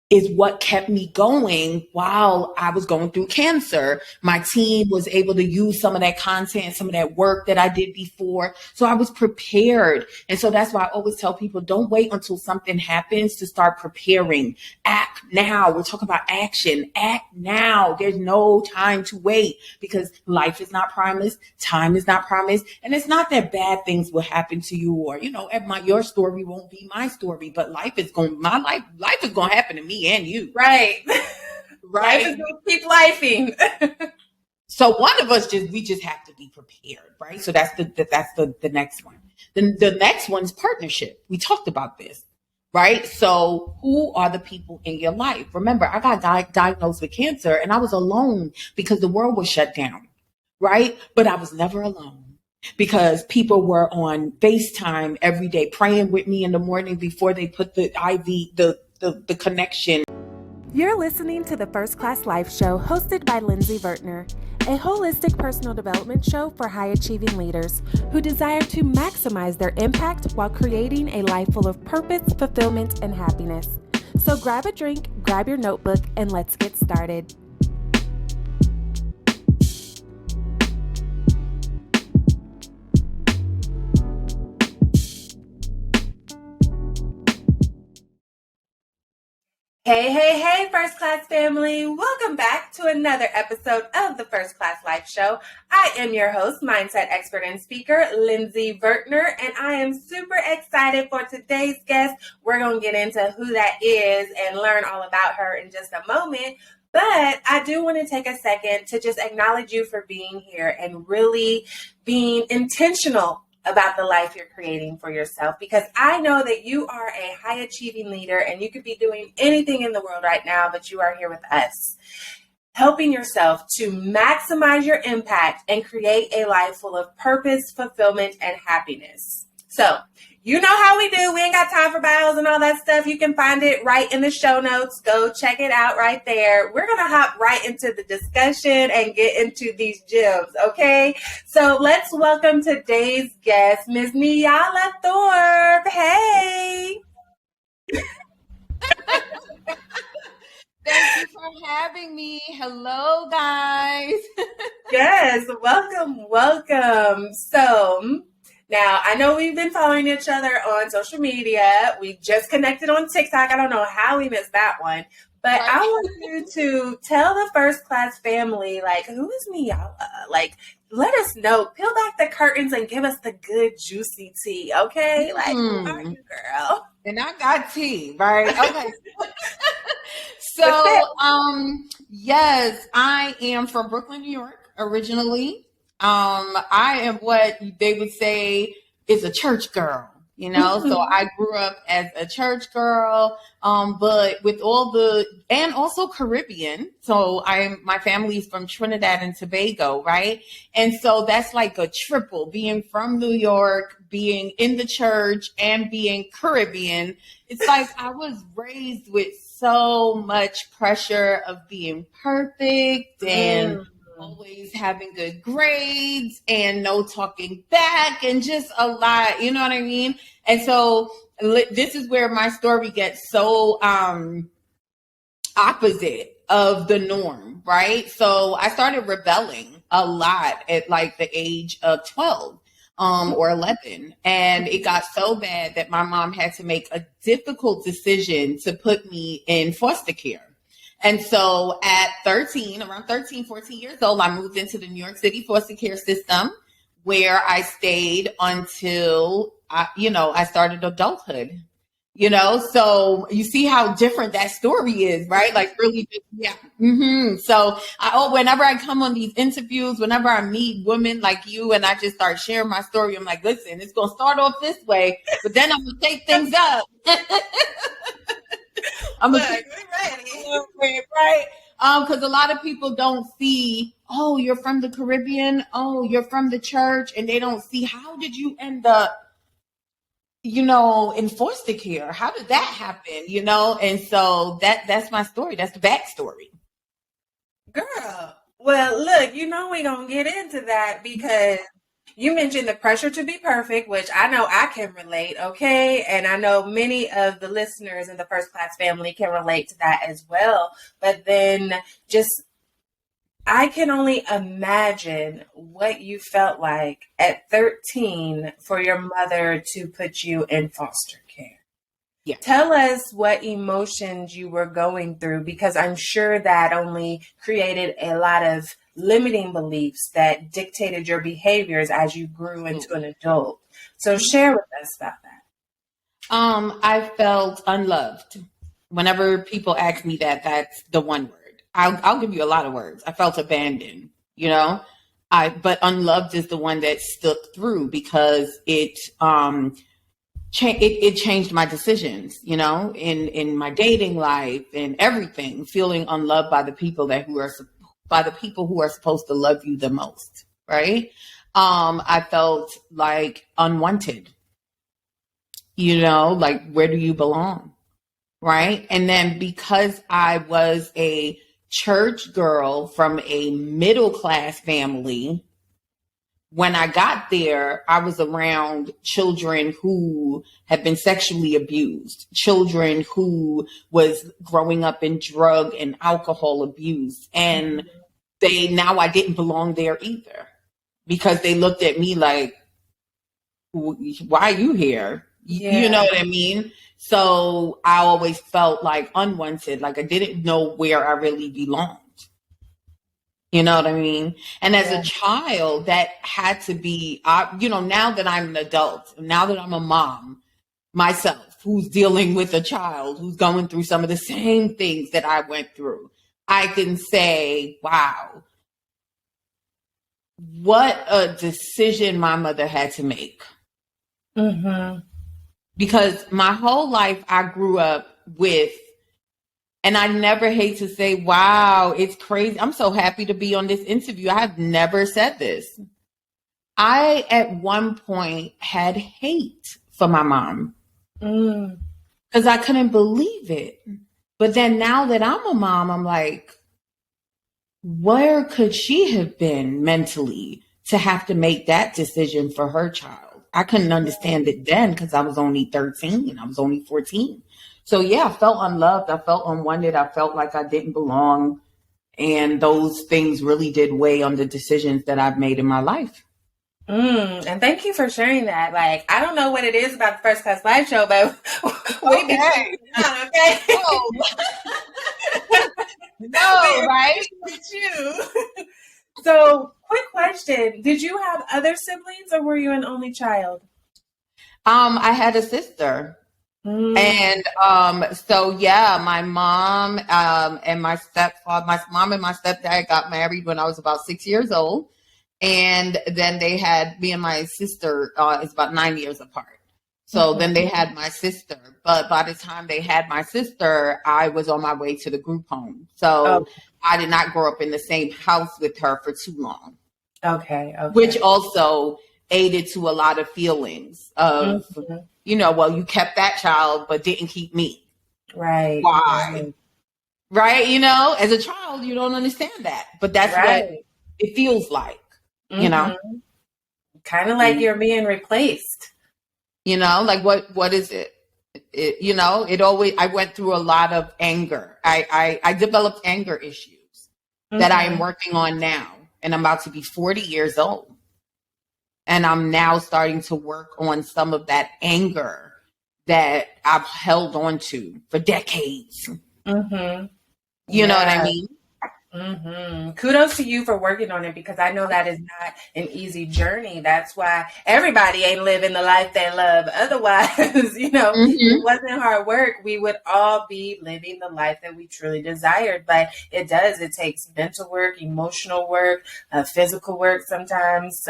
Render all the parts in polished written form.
is what kept me going while I was going through cancer. My team was able to use some of that content, some of that work that I did before. So I was prepared. And so that's why I always tell people, don't wait until something happens to start preparing. Act now. We're talking about action. Act now. There's no time to wait because life is not promised. Time is not promised. And it's not that bad things will happen to you or, your story won't be my story, but life is going to happen to me and you. Right. Life is going to keep lifing. So one of us we just have to be prepared, right? So that's the next one. Then the next one's partnership. We talked about this, right? So who are the people in your life? Remember, I got diagnosed with cancer and I was alone because the world was shut down, right? But I was never alone because people were on FaceTime every day praying with me in the morning before they put the IV, the connection. You're listening to the First Class Life Show hosted by Lindsey Vertner, a holistic personal development show for high-achieving leaders who desire to maximize their impact while creating a life full of purpose, fulfillment, and happiness. So grab a drink, grab your notebook, and let's get started. Hey, First Class family. Welcome back to another episode of the First Class Life Show. I am your host, mindset expert and speaker, Lindsey Vertner, and I am super excited for today's guest. We're going to get into who that is and learn all about her in just a moment. But I do want to take a second to just acknowledge you for being here and really being intentional about the life you're creating for yourself, because I know that you are a high achieving leader and you could be doing anything in the world right now, but you are here with us, helping yourself to maximize your impact and create a life full of purpose, fulfillment, and happiness. So you know how we do. We ain't got time for bios and all that stuff. You can find it right in the show notes. Go check it out right there. We're going to hop right into the discussion and get into these gems, okay? So let's welcome today's guest, Ms. Nyala Thorpe. Hey. Thank you for having me. Hello, guys. Yes, welcome. So now, I know we've been following each other on social media. We just connected on TikTok. I don't know how we missed that one. But right. I want you to tell the First Class family, who is Nyala? Let us know. Peel back the curtains and give us the good, juicy tea, okay? Who are you, girl? And I got tea, right? Okay. So, yes, I am from Brooklyn, New York, originally. I am what they would say is a church girl, so I grew up as a church girl, but with and also Caribbean. So my family's from Trinidad and Tobago, right? And so that's like a triple, being from New York, being in the church, and being Caribbean. It's like I was raised with so much pressure of being perfect and always having good grades and no talking back and just a lot, you know what I mean? And so this is where my story gets so opposite of the norm, right? So I started rebelling a lot at the age of 12 or 11. And it got so bad that my mom had to make a difficult decision to put me in foster care. And so at around 13, 14 years old, I moved into the New York City foster care system where I stayed until, I started adulthood, so you see how different that story is, right? Really, yeah. So whenever I come on these interviews, whenever I meet women like you and I just start sharing my story, I'm like, listen, it's going to start off this way, but then I'm going to take things up. I'm ready, right? Because a lot of people don't see, oh, you're from the Caribbean, oh, you're from the church, and they don't see how did you end up, in foster care? How did that happen? And so that's my story. That's the backstory. Girl, well, look, we're gonna get into that because you mentioned the pressure to be perfect, which I know I can relate, okay? And I know many of the listeners in the First Class family can relate to that as well. But then just, I can only imagine what you felt like at 13 for your mother to put you in foster care. Yeah. Tell us what emotions you were going through, because I'm sure that only created a lot of limiting beliefs that dictated your behaviors as you grew into an adult. So share with us about that. I felt unloved. Whenever people ask me that, that's the one word. I'll give you a lot of words. I felt abandoned, but unloved is the one that stuck through because it changed my decisions, in my dating life and everything, feeling unloved by the people who are supposed to love you the most. Right. I felt like unwanted, like, where do you belong? Right. And then because I was a church girl from a middle class family, when I got there, I was around children who had been sexually abused, children who was growing up in drug and alcohol abuse. And I didn't belong there either, because they looked at me like, why are you here? Yeah. You know what I mean? So I always felt like unwanted, like I didn't know where I really belonged. You know what I mean? And as a child, that had to be, now that I'm an adult, now that I'm a mom myself, who's dealing with a child who's going through some of the same things that I went through, I can say, wow, what a decision my mother had to make. Mm-hmm. Because my whole life I grew up with, and I never hate to say, wow, it's crazy. I'm so happy to be on this interview. I have never said this. I, at one point, had hate for my mom because I couldn't believe it. But then now that I'm a mom, I'm like, where could she have been mentally to have to make that decision for her child? I couldn't understand it then because I was only 13. I was only 14. So yeah, I felt unloved. I felt unwanted. I felt like I didn't belong. And those things really did weigh on the decisions that I've made in my life. And thank you for sharing that. Like, I don't know what it is about the First Class Live Show, but we be okay. No, right? You. So, quick question. Did you have other siblings or were you an only child? I had a sister. And so yeah, my mom and my stepfather, my mom and my stepdad got married when I was about 6 years old. And then they had me and my sister is about 9 years apart. So then they had my sister. But by the time they had my sister, I was on my way to the group home. So I did not grow up in the same house with her for too long. Okay. Which also aided to a lot of feelings of, well, you kept that child, but didn't keep me. Right. Why? Right. As a child, you don't understand that, but that's what it feels like, kind of like you're being replaced, like what is it? It always, I went through a lot of anger. I developed anger issues that I am working on now, and I'm about to be 40 years old. And I'm now starting to work on some of that anger that I've held on to for decades. You know what I mean? Kudos to you for working on it, because I know that is not an easy journey. That's why everybody ain't living the life they love. Otherwise, if it wasn't hard work, we would all be living the life that we truly desired. But it does. It takes mental work, emotional work, physical work sometimes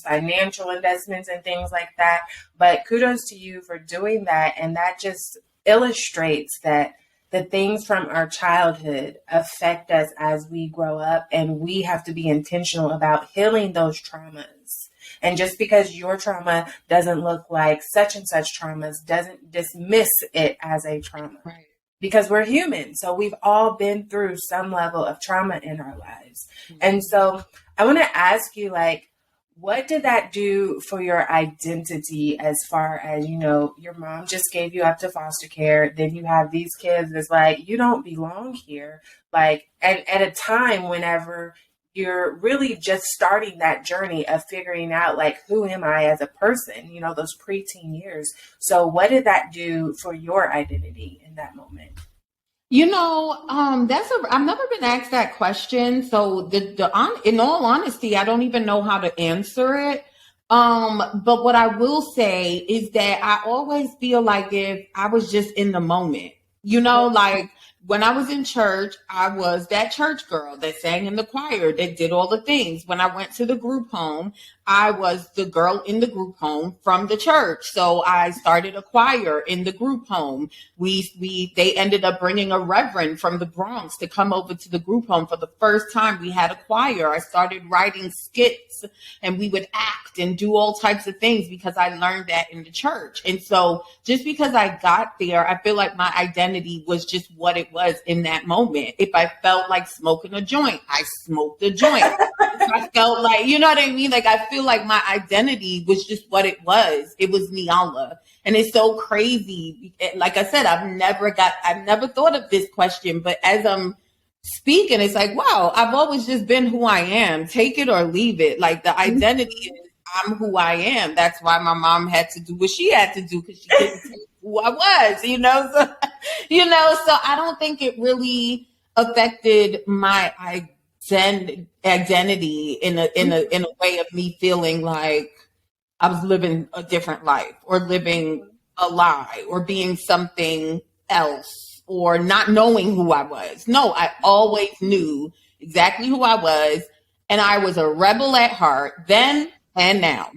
financial investments and things like that. But kudos to you for doing that. And that just illustrates that the things from our childhood affect us as we grow up, and we have to be intentional about healing those traumas. And just because your trauma doesn't look like such and such traumas doesn't dismiss it as a trauma. Right. Because we're human. So we've all been through some level of trauma in our lives. And so I want to ask you, like, what did that do for your identity as far as, your mom just gave you up to foster care, then you have these kids that's like, you don't belong here. Like, and at a time whenever you're really just starting that journey of figuring out, like, who am I as a person, those preteen years. So what did that do for your identity in that moment? I've never been asked that question. So in all honesty, I don't even know how to answer it. But what I will say is that I always feel like if I was just in the moment, like when I was in church, I was that church girl that sang in the choir, that did all the things. When I went to the group home, I was the girl in the group home from the church. So I started a choir in the group home. They ended up bringing a reverend from the Bronx to come over to the group home for the first time. We had a choir. I started writing skits and we would act and do all types of things because I learned that in the church. And so just because I got there, I feel like my identity was just what it was in that moment. If I felt like smoking a joint, I smoked a joint. I felt like, you know what I mean? Like, I feel like my identity was just what it was. It was Nyala. And it's so crazy. Like I said, I've never thought of this question, but as I'm speaking, it's like, wow, I've always just been who I am. Take it or leave it. Like, the identity is I'm who I am. That's why my mom had to do what she had to do, because she couldn't take who I was, So I don't think it really affected my identity in a way of me feeling like I was living a different life or living a lie or being something else or not knowing who I was. No, I always knew exactly who I was, and I was a rebel at heart then and now.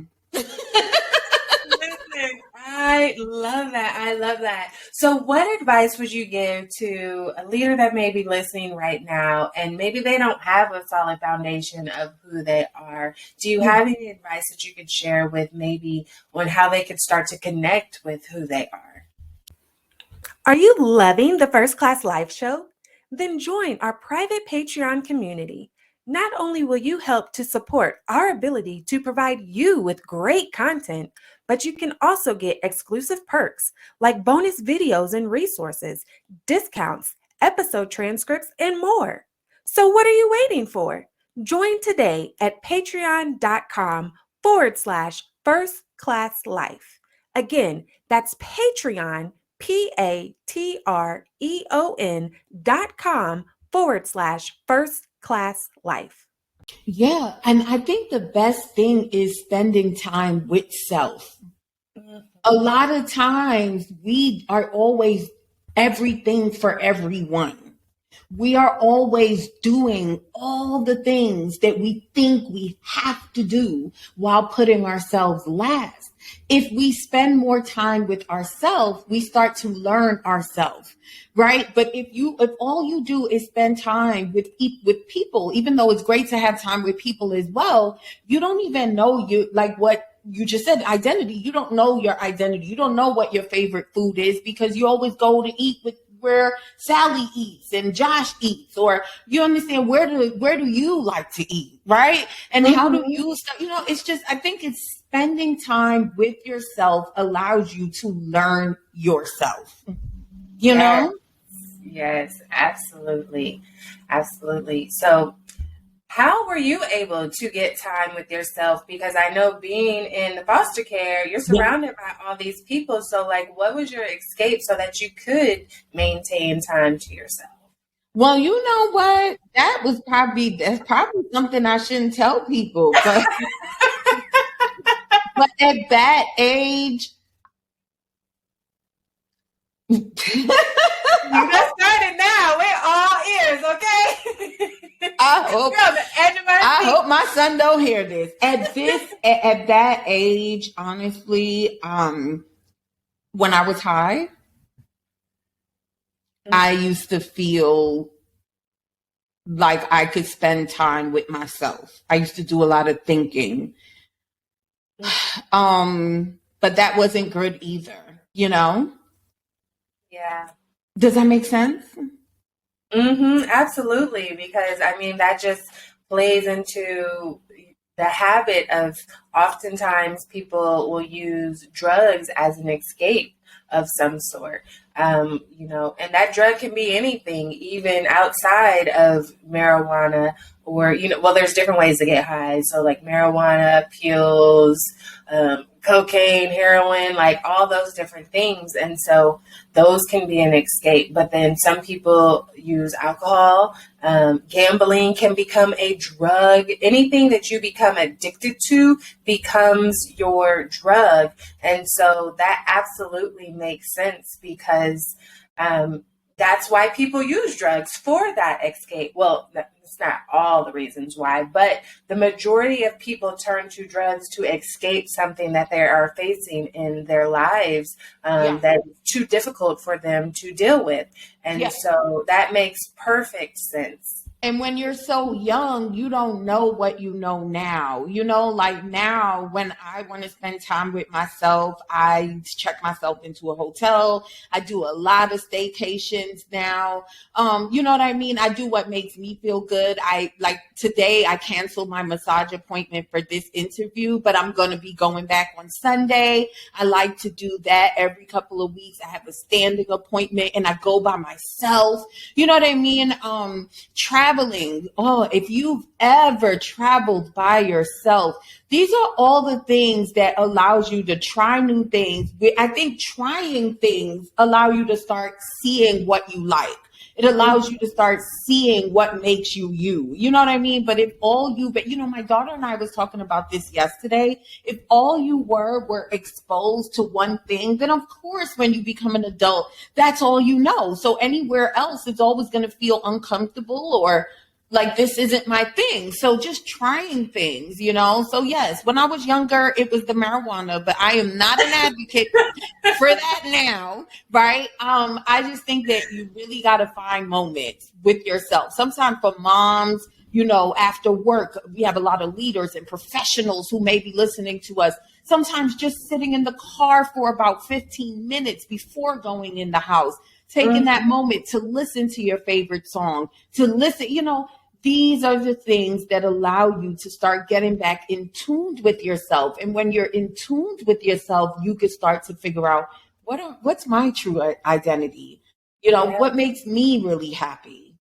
I love that. I love that. So what advice would you give to a leader that may be listening right now and maybe they don't have a solid foundation of who they are? Do you have any advice that you could share with maybe on how they could start to connect with who they are? Are you loving the First Class Life Show? Then join our private Patreon community. Not only will you help to support our ability to provide you with great content, but you can also get exclusive perks like bonus videos and resources, discounts, episode transcripts, and more. So what are you waiting for? Join today at patreon.com/First Class Life. Again, that's Patreon, patreon.com/First Class Life. Yeah. And I think the best thing is spending time with self. A lot of times we are always everything for everyone. We are always doing all the things that we think we have to do while putting ourselves last. If we spend more time with ourselves, we start to learn ourselves, right? But if all you do is spend time with people, even though it's great to have time with people as well, you don't even know what you just said, identity. You don't know your identity. You don't know what your favorite food is because you always go to eat with where Sally eats and Josh eats, or you understand where do you like to eat, right? And how do you start? It's just, I think it's spending time with yourself allows you to learn yourself. Yes, absolutely. Absolutely. So how were you able to get time with yourself? Because I know being in the foster care, you're surrounded by all these people. So what was your escape so that you could maintain time to yourself? Well, you know what? That's probably something I shouldn't tell people. But, but at that age, you just started now. We're all ears, okay? I hope my son don't hear this. At that age, honestly, when I was high, I used to feel like I could spend time with myself. I used to do a lot of thinking. But that wasn't good either, Yeah. Does that make sense? Absolutely. Because that just plays into the habit of oftentimes people will use drugs as an escape of some sort. And that drug can be anything, even outside of marijuana or, there's different ways to get high. So like marijuana, pills, cocaine, heroin, like all those different things. And so those can be an escape. But then some people use alcohol. Gambling can become a drug. Anything that you become addicted to becomes your drug. And so that absolutely makes sense because that's why people use drugs, for that escape. Well, it's not all the reasons why, but the majority of people turn to drugs to escape something that they are facing in their lives that is too difficult for them to deal with. And so that makes perfect sense. And when you're so young, you don't know what you know now. Like now, when I want to spend time with myself, I check myself into a hotel. I do a lot of staycations now. You know what I mean? I do what makes me feel good. Today, I canceled my massage appointment for this interview, but I'm going to be going back on Sunday. I like to do that every couple of weeks. I have a standing appointment and I go by myself. You know what I mean? Traveling. If you've ever traveled by yourself, these are all the things that allows you to try new things. I think trying things allow you to start seeing what you like. It allows you to start seeing what makes you you. You know what I mean? But my daughter and I was talking about this yesterday. If all you were exposed to one thing, then of course, when you become an adult, that's all you know. So anywhere else, it's always going to feel uncomfortable or like this isn't my thing. So just trying things, So yes, when I was younger, it was the marijuana, but I am not an advocate for that now, right? I just think that you really got to find moments with yourself. Sometimes for moms, after work, we have a lot of leaders and professionals who may be listening to us. Sometimes just sitting in the car for about 15 minutes before going in the house, taking that moment to listen to your favorite song, to listen, these are the things that allow you to start getting back in tune with yourself. And when you're in tune with yourself, you can start to figure out what's my true identity? What makes me really happy,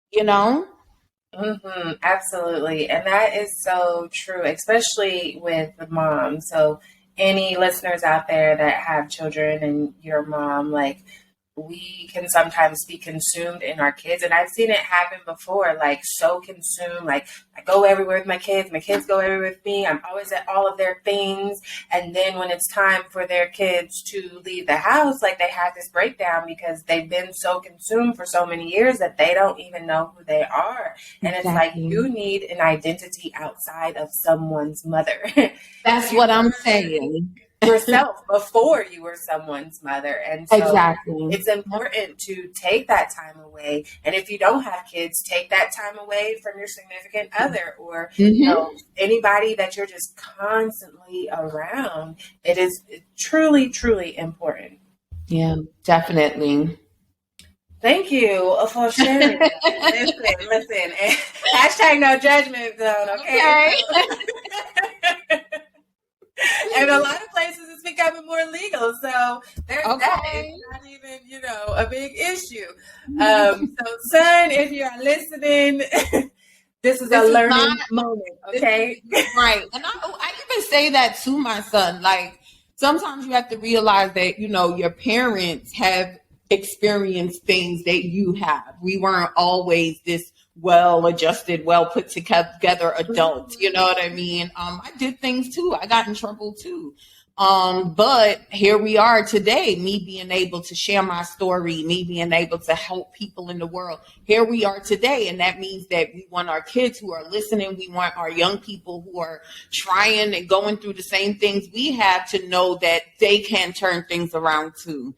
Absolutely. And that is so true, especially with the mom. So any listeners out there that have children and your mom, like, we can sometimes be consumed in our kids. And I've seen it happen before, like so consumed, like I go everywhere with my kids go everywhere with me. I'm always at all of their things. And then when it's time for their kids to leave the house, like they have this breakdown because they've been so consumed for so many years that they don't even know who they are. And It's like you need an identity outside of someone's mother. That's what I'm saying. Yourself before you were someone's mother. And so exactly. It's important to take that time away. And if you don't have kids, take that time away from your significant other or anybody that you're just constantly around. It is truly, truly important. Yeah, definitely. Thank you for sharing. Listen. Hashtag no judgment zone, okay? And a lot of places it's becoming more legal. So there's that. It's not even, a big issue. So son, if you're listening, this is a learning moment. Okay. Right. And I even say that to my son. Like sometimes you have to realize that, your parents have experienced things that you have. We weren't always this well-adjusted, well put together adult. You know what I mean? I did things too. I got in trouble too. But here we are today, me being able to share my story, me being able to help people in the world. Here we are today. And that means that we want our kids who are listening. We want our young people who are trying and going through the same things we have to know that they can turn things around too.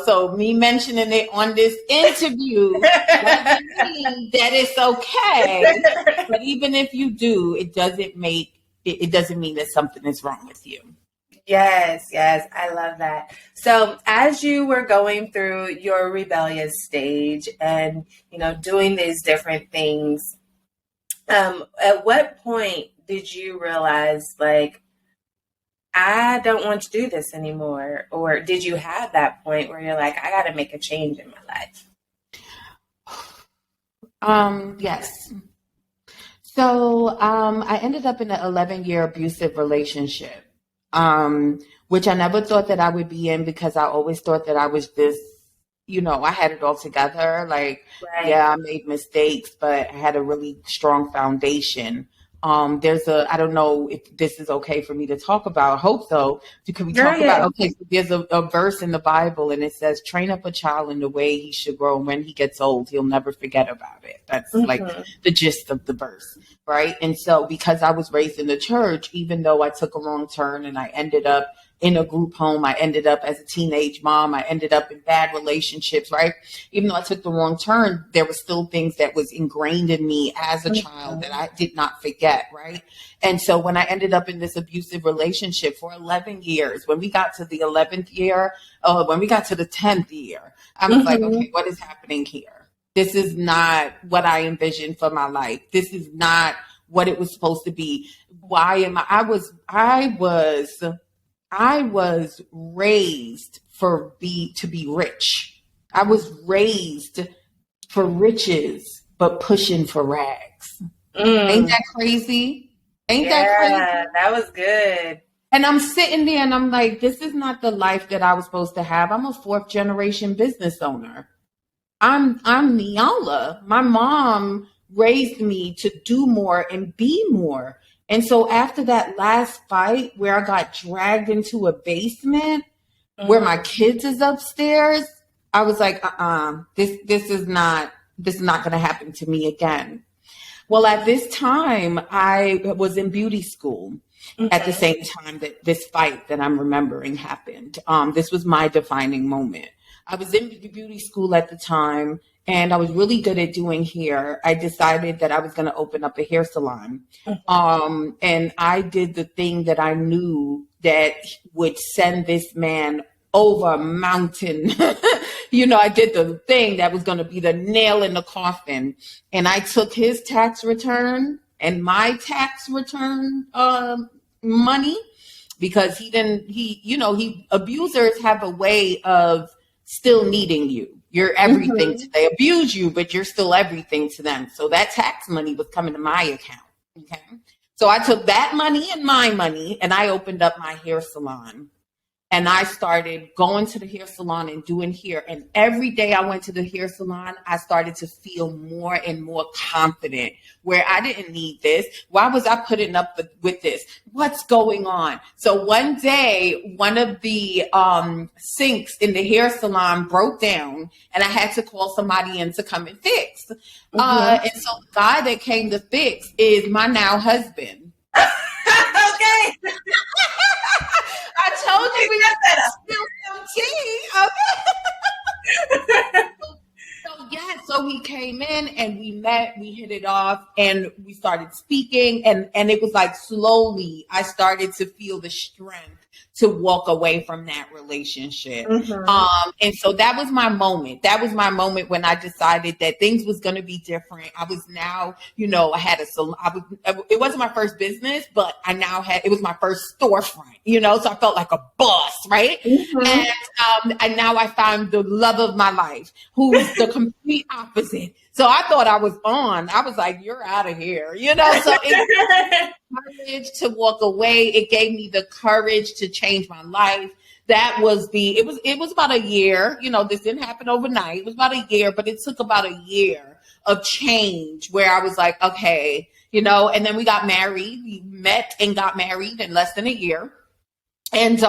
So me mentioning it on this interview doesn't mean that it's okay. But even if you do, it doesn't mean that something is wrong with you. Yes, I love that. So as you were going through your rebellious stage and, doing these different things, at what point did you realize, like, I don't want to do this anymore? Or did you have that point where you're like, I got to make a change in my life? Yes. So I ended up in an 11-year abusive relationship, which I never thought that I would be in, because I always thought that I was this, I had it all together. Like, Right. yeah, I made mistakes, but I had a really strong foundation. I don't know if this is okay for me to talk about. I hope so. Can we talk about, okay, so there's a verse in the Bible, and it says, train up a child in the way he should grow, and when he gets old, he'll never forget about it. That's like the gist of the verse, right? And so because I was raised in the church, even though I took a wrong turn and I ended up in a group home, I ended up as a teenage mom, I ended up in bad relationships, right? Even though I took the wrong turn, there were still things that was ingrained in me as a child that I did not forget, right? And so when I ended up in this abusive relationship for 11 years, when we got to the 11th year, when we got to the 10th year, I was like, okay, what is happening here? This is not what I envisioned for my life. This is not what it was supposed to be. Why am I was raised to be rich. I was raised for riches, but pushing for rags. Ain't that crazy? Ain't that crazy? Yeah, that was good. And I'm sitting there and I'm like, this is not the life that I was supposed to have. I'm a 4th generation business owner. I'm Nyala. My mom raised me to do more and be more. And so after that last fight where I got dragged into a basement where my kids is upstairs, I was like, this is not going to happen to me again. Well, at this time, I was in beauty school at the same time that this fight that I'm remembering happened. This was my defining moment. I was in beauty school at the time, and I was really good at doing hair. I decided that I was going to open up a hair salon. And I did the thing that I knew that would send this man over a mountain. I did the thing that was going to be the nail in the coffin. And I took his tax return and my tax return money, because abusers have a way of still needing you. You're everything. They abuse you, but you're still everything to them. So that tax money was coming to my account. Okay. So I took that money and my money, and I opened up my hair salon. And I started going to the hair salon and doing hair. And every day I went to the hair salon, I started to feel more and more confident, where I didn't need this. Why was I putting up with this? What's going on? So one day, one of the sinks in the hair salon broke down, and I had to call somebody in to come and fix. And so the guy that came to fix is my now husband. Okay. I told you we got that spill some tea. Okay. So he came in and we met, we hit it off, and we started speaking, and it was like slowly I started to feel the strength to walk away from that relationship. And so that was my moment. That was my moment when I decided that things was going to be different. I was now, I had it wasn't my first business, but it was my first storefront, so I felt like a boss, right? And now I found the love of my life, who's the complete opposite. So I thought I was like, you're out of here, so courage to walk away. It gave me the courage to change my life. That was it was about a year. This didn't happen overnight. It was about a year, but it took about a year of change where I was like, okay, and then we got married. We met and got married in less than a year. And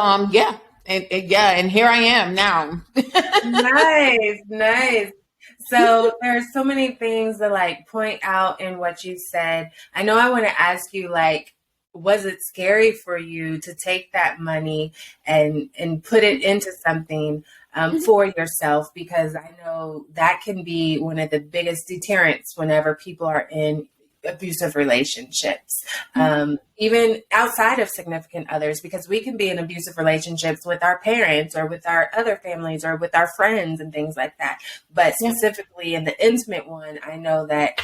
and here I am now. Nice. So there are so many things that point out in what you said. I know I want to ask you, was it scary for you to take that money and put it into something for yourself? Because I know that can be one of the biggest deterrents whenever people are in abusive relationships, even outside of significant others, because we can be in abusive relationships with our parents or with our other families or with our friends and things like that. But specifically in the intimate one, I know that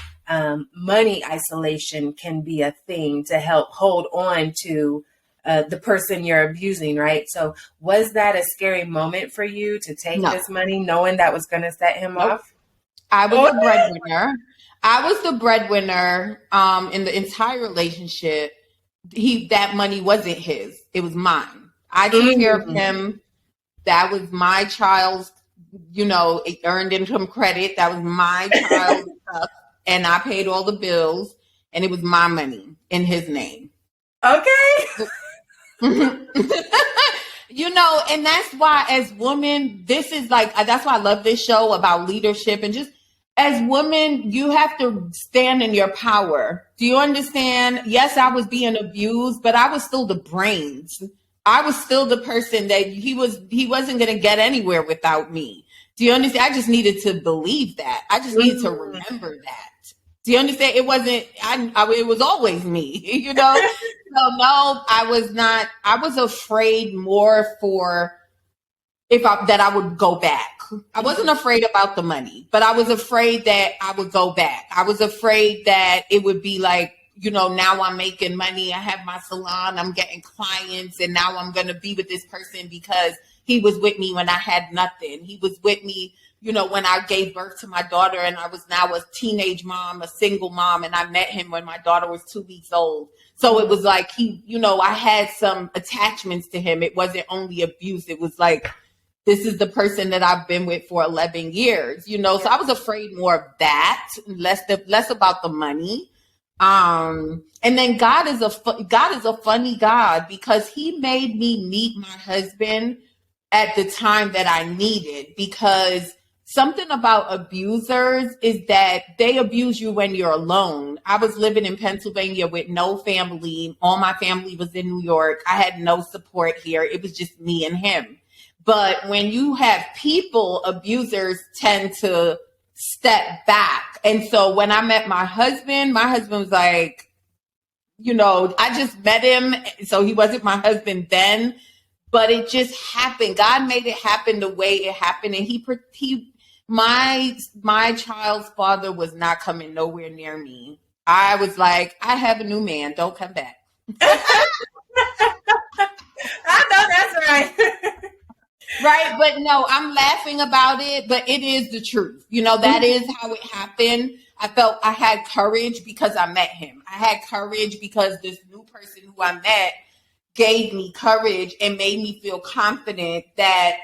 money isolation can be a thing to help hold on to the person you're abusing, right? So was that a scary moment for you to take No, this money knowing that was going to set him nope. off? I was Oh, the breadwinner. I was the breadwinner in the entire relationship. That money wasn't his. It was mine. I took care of him. That was my child's, it earned income credit. That was my child's stuff. And I paid all the bills, and it was my money in his name. okay. And that's why as women, this is like, that's why I love this show about leadership. And just as women, you have to stand in your power. Do you understand? Yes, I was being abused, but I was still the brains. I was still the person that he wasn't going to get anywhere without me. Do you understand? I just needed to believe that. I just needed to remember that. Do you understand? It wasn't, it was always me, So no, I was not, I was afraid more that I would go back. I wasn't afraid about the money, but I was afraid that I would go back. I was afraid that it would be like, now I'm making money. I have my salon. I'm getting clients. And now I'm going to be with this person because he was with me when I had nothing. He was with me, when I gave birth to my daughter and I was now a teenage mom, a single mom. And I met him when my daughter was 2 weeks old. So it was like I had some attachments to him. It wasn't only abuse. It was like, this is the person that I've been with for 11 years, So I was afraid more of that, less about the money. And then God is a funny God because he made me meet my husband at the time that I needed, because something about abusers is that they abuse you when you're alone. I was living in Pennsylvania with no family. All my family was in New York. I had no support here. It was just me and him. But when you have people, abusers tend to step back. And so when I met my husband was like, I just met him. So he wasn't my husband then, but it just happened. God made it happen the way it happened. And my child's father was not coming nowhere near me. I was like, I have a new man. Don't come back. I know that's right. Right. But no, I'm laughing about it, but it is the truth. That is how it happened. I felt I had courage because I met him. I had courage because this new person who I met gave me courage and made me feel confident that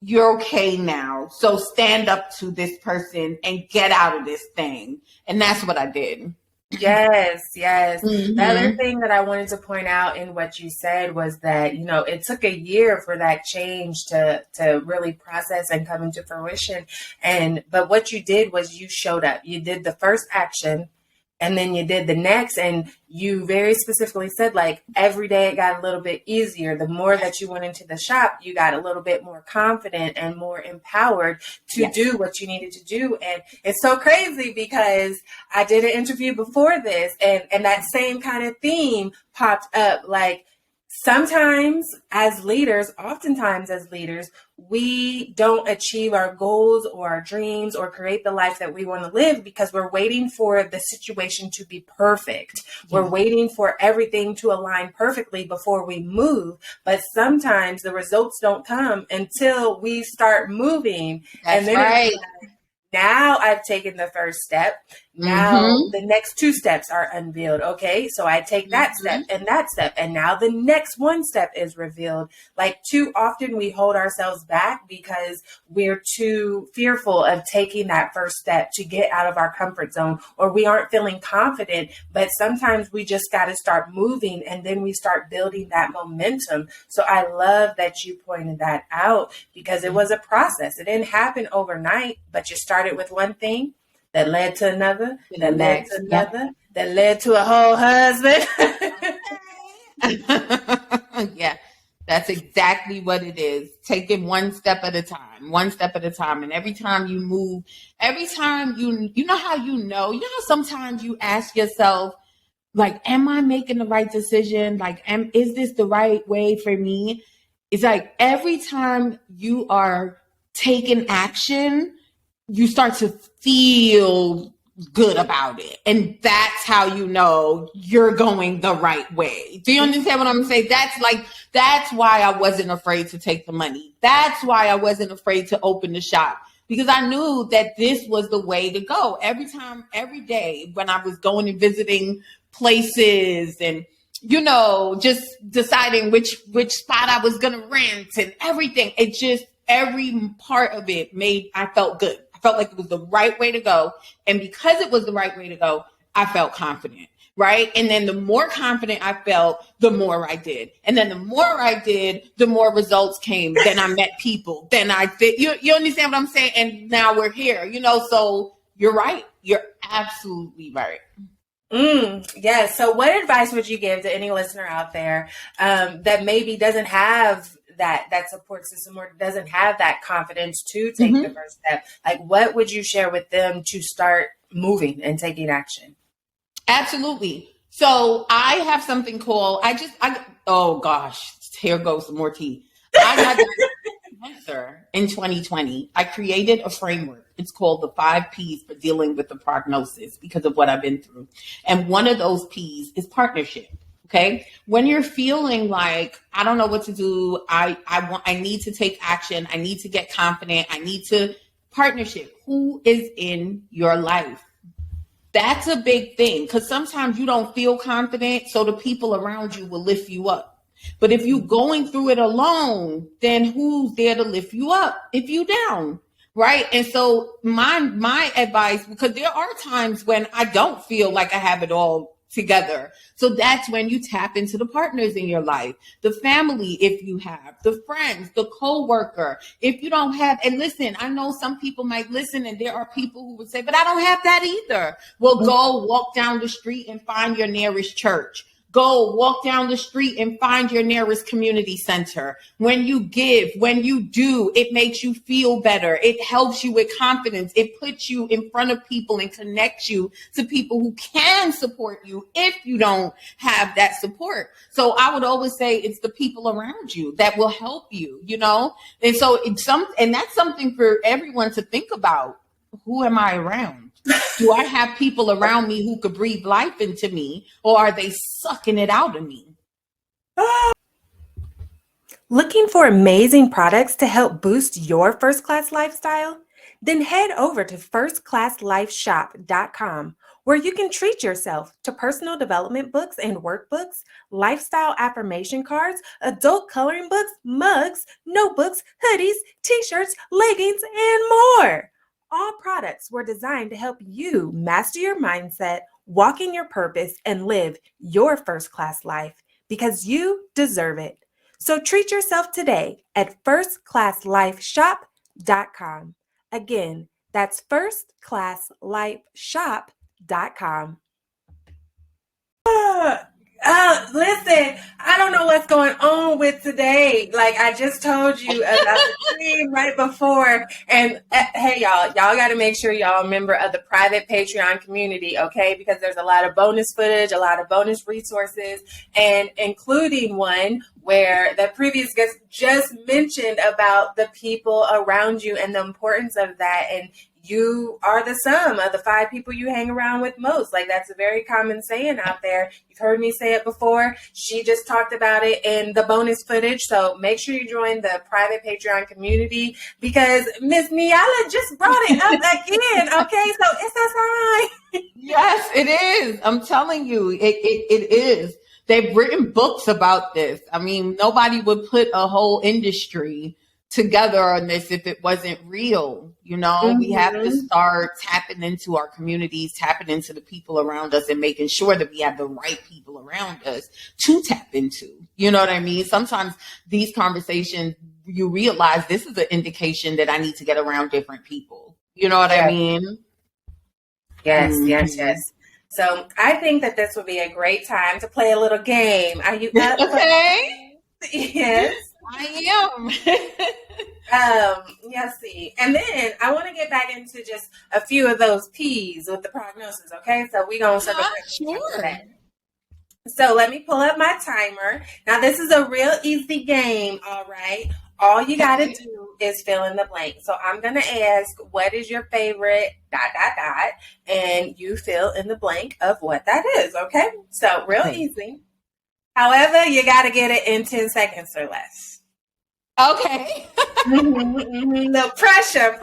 you're okay now. So stand up to this person and get out of this thing. And that's what I did. Yes. Mm-hmm. The other thing that I wanted to point out in what you said was that, it took a year for that change to really process and come into fruition. But what you did was you showed up. You did the first action and then you did the next, and you very specifically said, like, every day it got a little bit easier. The more that you went into the shop, you got a little bit more confident and more empowered to do what you needed to do. And it's so crazy because I did an interview before this, and that same kind of theme popped up. Like, oftentimes as leaders, we don't achieve our goals or our dreams or create the life that we want to live because we're waiting for the situation to be perfect. We're waiting for everything to align perfectly before we move. But sometimes the results don't come until we start moving. That's right. Now I've taken the first step. Now the next 2 steps are unveiled. Okay, so I take that step and that step, and now the next 1 step is revealed. Like, too often we hold ourselves back because we're too fearful of taking that first step to get out of our comfort zone, or we aren't feeling confident. But sometimes we just got to start moving, and then we start building that momentum. So I love that you pointed that out because it was a process. It didn't happen overnight, but you started with one thing that led to another, that led to another, that led to a whole husband. Yeah, that's exactly what it is. Take it one step at a time. And every time you move, every time you know how sometimes you ask yourself, like, am I making the right decision? Like, is this the right way for me? It's like every time you are taking action, you start to feel good about it. And that's how you know you're going the right way. Do you understand what I'm saying? That's why I wasn't afraid to take the money. That's why I wasn't afraid to open the shop, because I knew that this was the way to go. Every day when I was going and visiting places and, you know, just deciding which spot I was going to rent and everything. It just, every part of it I felt good. I felt like it was the right way to go. And because it was the right way to go, I felt confident, right? And then the more confident I felt, the more I did. And then the more I did, the more results came. Then I met people. Then you understand what I'm saying? And now we're here, you know, so you're right. You're absolutely right. Yes. So what advice would you give to any listener out there that maybe doesn't have that support system or doesn't have that confidence to take the first step? Like, what would you share with them to start moving and taking action? Absolutely. So I have something called, oh gosh, here goes some more tea. I got that answer in 2020. I created a framework. It's called the 5 P's for dealing with the prognosis because of what I've been through. And one of those P's is partnership. Okay. When you're feeling like, I don't know what to do, I need to take action. I need to get confident. I need to partnership. Who is in your life? That's a big thing, because sometimes you don't feel confident. So the people around you will lift you up. But if you're going through it alone, then who's there to lift you up if you down? Right. And so my advice, because there are times when I don't feel like I have it all together. So that's when you tap into the partners in your life, the family, if you have, the friends, the co-worker, if you don't have. And listen, I know some people might listen and there are people who would say, but I don't have that either. Well, go walk down the street and find your nearest church. Go walk down the street and find your nearest community center. When you give, when you do, it makes you feel better. It helps you with confidence. It puts you in front of people and connects you to people who can support you if you don't have that support. So I would always say it's the people around you that will help you, you know? And so and that's something for everyone to think about. Who am I around? Do I have people around me who could breathe life into me, or are they sucking it out of me? Looking for amazing products to help boost your first-class lifestyle? Then head over to firstclasslifeshop.com, where you can treat yourself to personal development books and workbooks, lifestyle affirmation cards, adult coloring books, mugs, notebooks, hoodies, t-shirts, leggings, and more. All products were designed to help you master your mindset, walk in your purpose, and live your first-class life, because you deserve it. So treat yourself today at firstclasslifeshop.com. Again, that's firstclasslifeshop.com. Listen, I don't know what's going on with today. Like, I just told you about the dream right before. And hey, y'all got to make sure y'all are a member of the private Patreon community, okay? Because there's a lot of bonus footage, a lot of bonus resources, and including one where the previous guest just mentioned about the people around you and the importance of that. And you are the sum of the 5 people you hang around with most. Like, that's a very common saying out there. You've heard me say it before. She just talked about it in the bonus footage. So make sure you join the private Patreon community, because Miss Nyala just brought it up again. Okay, so it's a sign. Yes, it is. I'm telling you, it is. They've written books about this. I mean, nobody would put a whole industry together on this if it wasn't real. You know, we have to start tapping into our communities, tapping into the people around us, and making sure that we have the right people around us to tap into. You know what I mean? Sometimes these conversations, you realize this is an indication that I need to get around different people. You know what I mean? Yes, yes. So I think that this would be a great time to play a little game. Are you up? Okay. Yes. I am. Let's see. And then I want to get back into just a few of those P's with the prognosis, okay? So we're going to circle back. Sure. So let me pull up my timer. Now, this is a real easy game, all right? All you got to do is fill in the blank. So I'm going to ask, what is your favorite ... and you fill in the blank of what that is, okay? So real easy. However, you got to get it in 10 seconds or less. Okay. No pressure.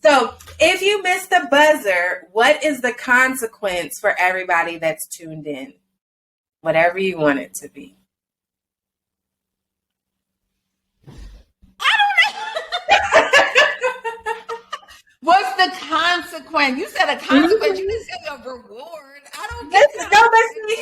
So if you miss the buzzer, what is the consequence for everybody that's tuned in? Whatever you want it to be. What's the consequence? You said a consequence. You didn't say a reward. I don't get that. No, but see,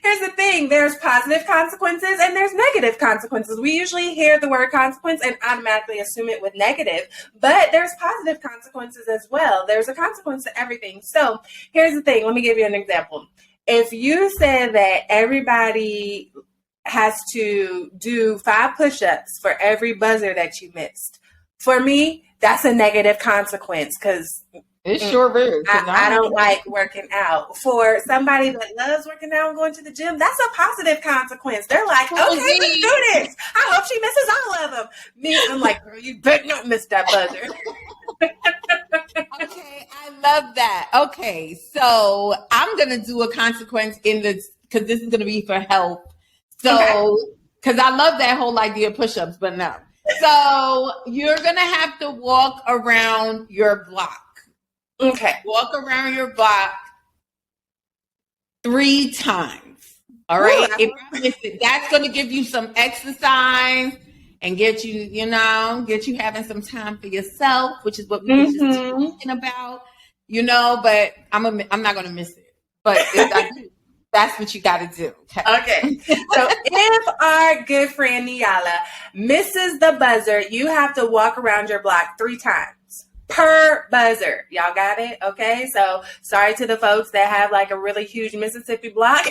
here's the thing. There's positive consequences and there's negative consequences. We usually hear the word consequence and automatically assume it with negative, but there's positive consequences as well. There's a consequence to everything. So here's the thing. Let me give you an example. If you said that everybody has to do 5 push-ups for every buzzer that you missed, for me, that's a negative consequence because it sure is. I don't like working out. For somebody that loves working out and going to the gym, that's a positive consequence. They're like, okay, let's do this. I hope she misses all of them. Me, I'm like, girl, you better not miss that buzzer. Okay, I love that. Okay, so I'm going to do a consequence in this because this is going to be for health. So, because I love that whole idea of push-ups, but no. So you're going to have to walk around your block. Okay. Walk around your block 3 times. All right. Ooh, if I miss it, that's going to give you some exercise and get you having some time for yourself, which is what we were just talking about, but I'm not going to miss it. But if I do, that's what you got to do. Okay. So if our good friend Nyala misses the buzzer, you have to walk around your block 3 times per buzzer. Y'all got it? Okay. So sorry to the folks that have like a really huge Mississippi block.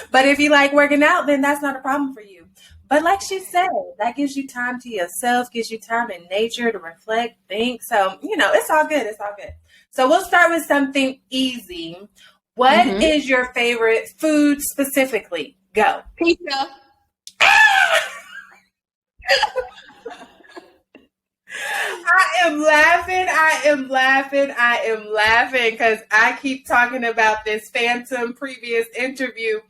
But if you like working out, then that's not a problem for you. But like she said, that gives you time to yourself, gives you time in nature to reflect, think. So, it's all good. It's all good. So we'll start with something easy. What is your favorite food specifically? Go. Pizza. I am laughing because I keep talking about this phantom previous interview.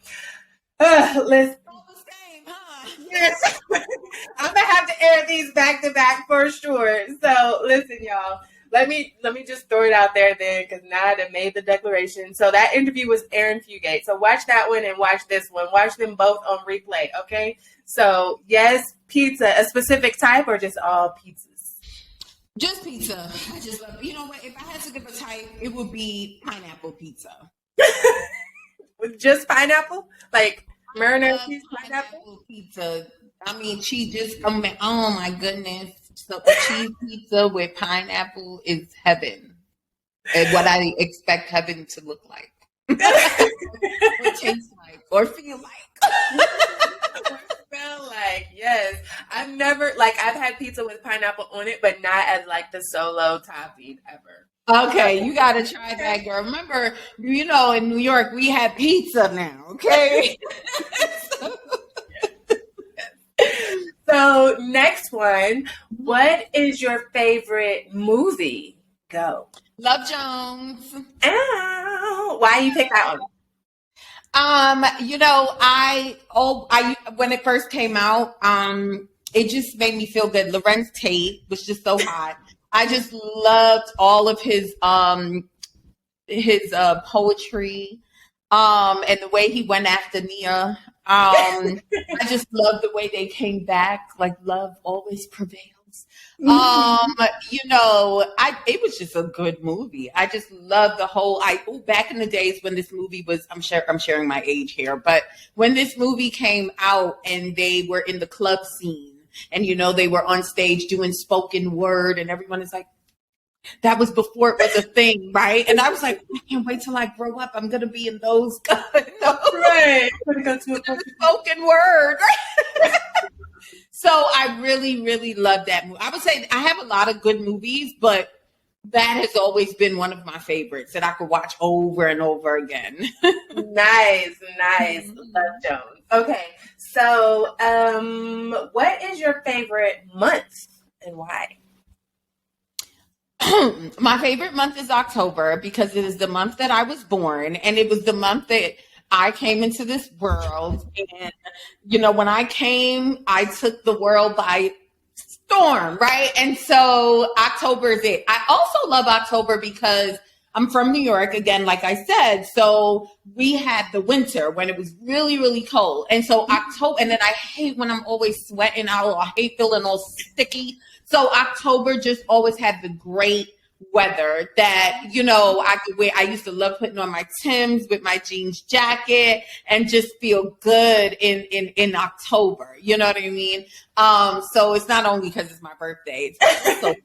Let's Yes. I'm gonna have to air these back to back for sure. So listen, y'all. Let me just throw it out there then, because now I done made the declaration. So that interview was Aaron Fugate. So watch that one and watch this one. Watch them both on replay, okay? So yes, pizza, a specific type or just all pizzas? Just pizza. I just love it. You know what? If I had to give a type, it would be pineapple pizza. With just pineapple? Like Mariner cheese pineapple pizza. I mean, cheese just, oh my goodness. So a cheese pizza with pineapple is heaven. And what I expect heaven to look like. Or taste like. Or feel like. Or smell like, yes. I've had pizza with pineapple on it, but not as like the solo topping ever. Okay, you got to try that, girl. Remember, in New York, we have pizza now, okay? So next one, what is your favorite movie? Go. Love Jones. Ow. Why you pick that one? When it first came out, it just made me feel good. Lorenz Tate was just so hot. I just loved all of his poetry, and the way he went after Nia. I just love the way they came back. Like love always prevails. It was just a good movie. I just love the whole. Back in the days when this movie was, I'm sharing my age here, but when this movie came out and they were in the club scene. And, they were on stage doing spoken word and everyone is like, that was before it was a thing, right? And I was like, I can't wait till I grow up. I'm going to be in those right. Go to a spoken word. So I really, really love that movie. I would say I have a lot of good movies, but That has always been one of my favorites that I could watch over and over again. Nice. Love Jones. Okay, so what is your favorite month and why? My favorite month is October because it is the month that I was born, and it was the month that I came into this world. And, when I came, I took the world by storm, right? And so October is it. I also love October because I'm from New York, again, like I said. So we had the winter when it was really, really cold. And so October, and then I hate when I'm always sweating out. I hate feeling all sticky. So October just always had the great weather that, I could wear. I used to love putting on my Timbs with my jeans jacket and just feel good in October. You know what I mean? So it's not only because it's my birthday, it's also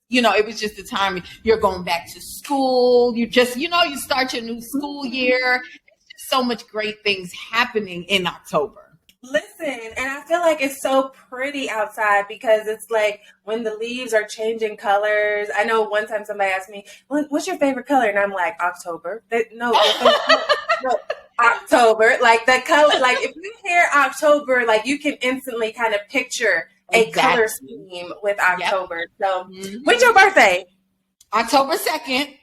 it was just the time you're going back to school. You just, you start your new school year. It's just so much great things happening in October. Listen, and I feel like it's so pretty outside because it's like when the leaves are changing colors. I know one time somebody asked me, what's your favorite color? And I'm like, October. No, October. Like the color, like if you hear October, like you can instantly kind of picture a color scheme with October. Yep. So when's your birthday? October 2nd.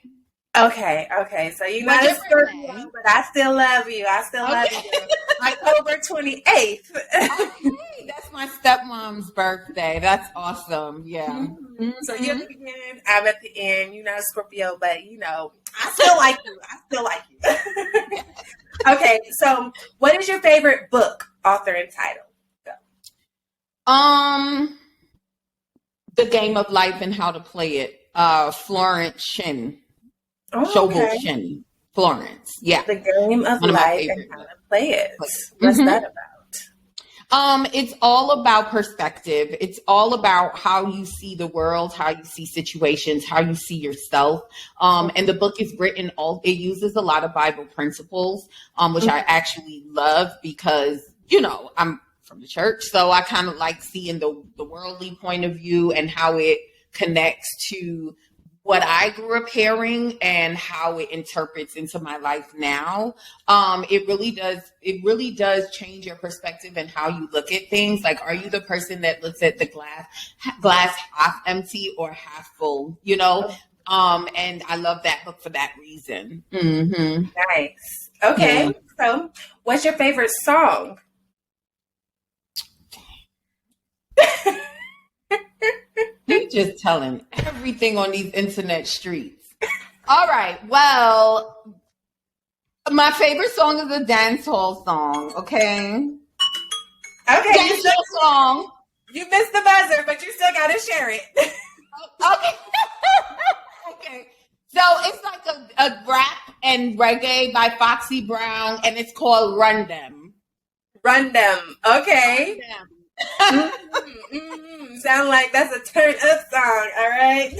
Okay. So you're not a Scorpio, but I still love you. Love you. October 28th. Okay, that's my stepmom's birthday. That's awesome. Yeah. Mm-hmm. So you're at the beginning, I'm at the end. You're not a Scorpio, but I still like you. Okay, so what is your favorite book, author, and title? The Game of Life and How to Play It. Florence Shin. Okay. Shin. Florence. Yeah. The Game of Life and How to Play It. What's that about? It's all about perspective. It's all about how you see the world, how you see situations, how you see yourself. And the book is written it uses a lot of Bible principles, which I actually love because, I'm from the church. So I kind of like seeing the worldly point of view and how it connects to what I grew up hearing and how it interprets into my life now. It really does change your perspective and how you look at things. Like, are you the person that looks at the glass half empty or half full, and I love that book for that reason. Mm-hmm. Nice. Okay. Yeah. So what's your favorite song? You're just telling everything on these internet streets. All right. Well, my favorite song is a dancehall song. Okay. Dancehall song. You missed the buzzer, but you still got to share it. Okay. Okay. So it's like a rap and reggae by Foxy Brown, and it's called Run Them. Run Them. Okay. Run Them. Sound like that's a turn up song, all right?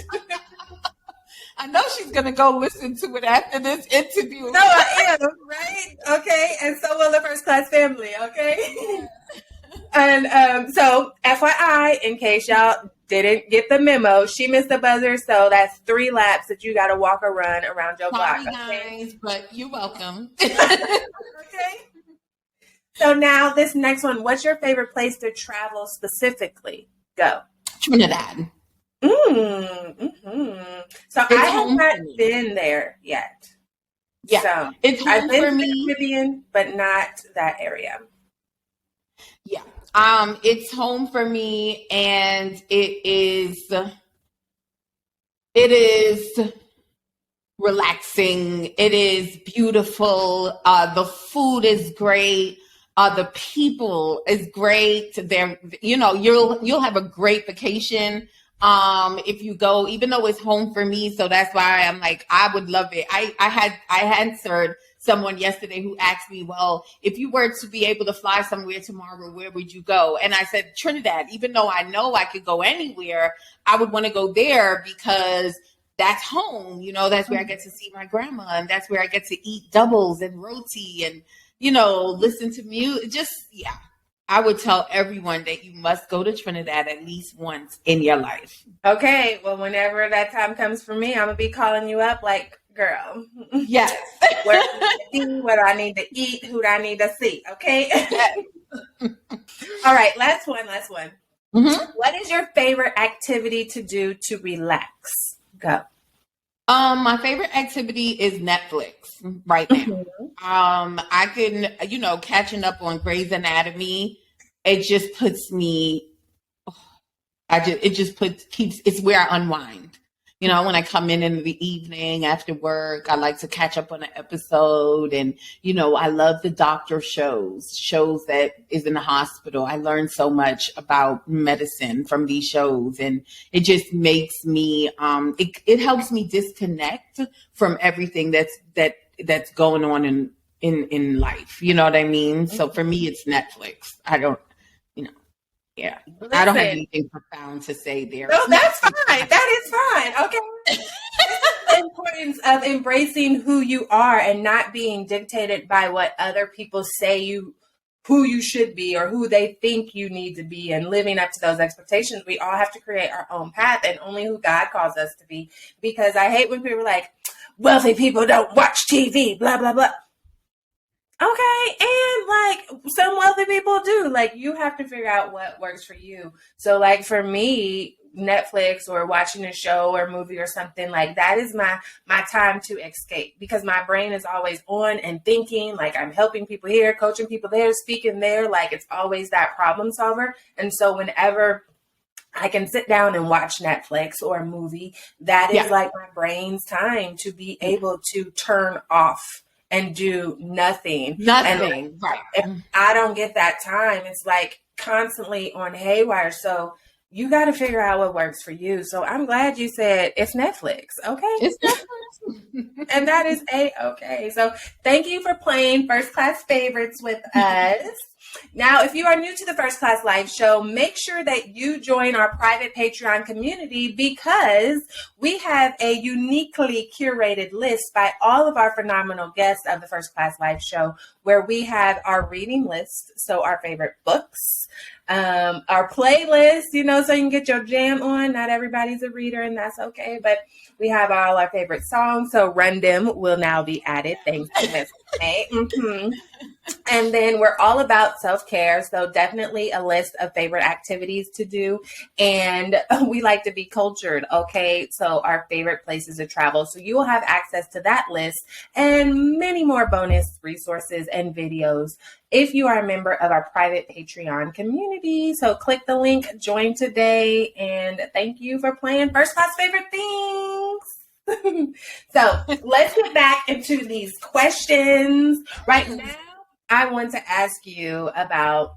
I know she's going to go listen to it after this interview. No, I am, right? Okay, and so will the First Class family, okay? Yeah. And so, FYI, in case y'all didn't get the memo, she missed the buzzer, so that's 3 laps that you got to walk or run around your block. Sorry, guys, but you're welcome. Okay. So now this next one, what's your favorite place to travel specifically? Go. Trinidad. Mm-hmm. So I have not been there yet. Yeah, so it's home I've been for to me. the Caribbean, but not that area. Yeah. It's home for me, and it is relaxing. It is beautiful. The food is great. The people is great. They're, you'll have a great vacation. If you go, even though it's home for me. So that's why I'm like, I would love it. I answered someone yesterday who asked me, well, if you were to be able to fly somewhere tomorrow, where would you go? And I said, Trinidad. Even though I know I could go anywhere, I would want to go there because that's home. That's where I get to see my grandma, and that's where I get to eat doubles and roti and, listen to music. Just, yeah. I would tell everyone that you must go to Trinidad at least once in your life. Okay, well, whenever that time comes for me, I'm gonna be calling you up like, girl. Yes. Where do I need to be? What do I need to eat? Who do I need to see? Okay. Yes. All right, last one. Mm-hmm. What is your favorite activity to do to relax? Go. My favorite activity is Netflix right now. I can, catching up on Grey's Anatomy. It just puts me. It's where I unwind. When I come in the evening after work, I like to catch up on an episode. And, I love the doctor shows that is in the hospital. I learn so much about medicine from these shows. And it just makes me, it helps me disconnect from everything that's going on in life. You know what I mean? So for me, it's Netflix. Yeah. Listen, I don't have anything profound to say there. No, that's fine. That is fine. Okay. The importance of embracing who you are and not being dictated by what other people say who you should be or who they think you need to be, and living up to those expectations. We all have to create our own path and only who God calls us to be. Because I hate when people are like, wealthy people don't watch TV, blah, blah, blah. Okay, and like some wealthy people do. Like, you have to figure out what works for you. So like for me, Netflix or watching a show or movie or something, like that is my time to escape, because my brain is always on and thinking, like I'm helping people here, coaching people there, speaking there, like it's always that problem solver. And so whenever I can sit down and watch Netflix or a movie, that is like my brain's time to be able to turn off and do nothing. And right. If I don't get that time, it's like constantly on haywire. So you got to figure out what works for you. So I'm glad you said it's Netflix. Okay. It's Netflix. And that is okay. So thank you for playing First Class Favorites with us. Now, if you are new to the First Class Live show, make sure that you join our private Patreon community, because we have a uniquely curated list by all of our phenomenal guests of the First Class Live show, where we have our reading list, so our favorite books, our playlist, so you can get your jam on. Not everybody's a reader, and that's okay, but we have all our favorite songs. So Run Dem will now be added. Thanks to Miss May. And then we're all about self-care. So definitely a list of favorite activities to do. And we like to be cultured. Okay. So our favorite places to travel. So you will have access to that list and many more bonus resources and videos if you are a member of our private Patreon community. So click the link, join today, and thank you for playing First Class Favorite Things. So let's get back into these questions. Right now, I want to ask you about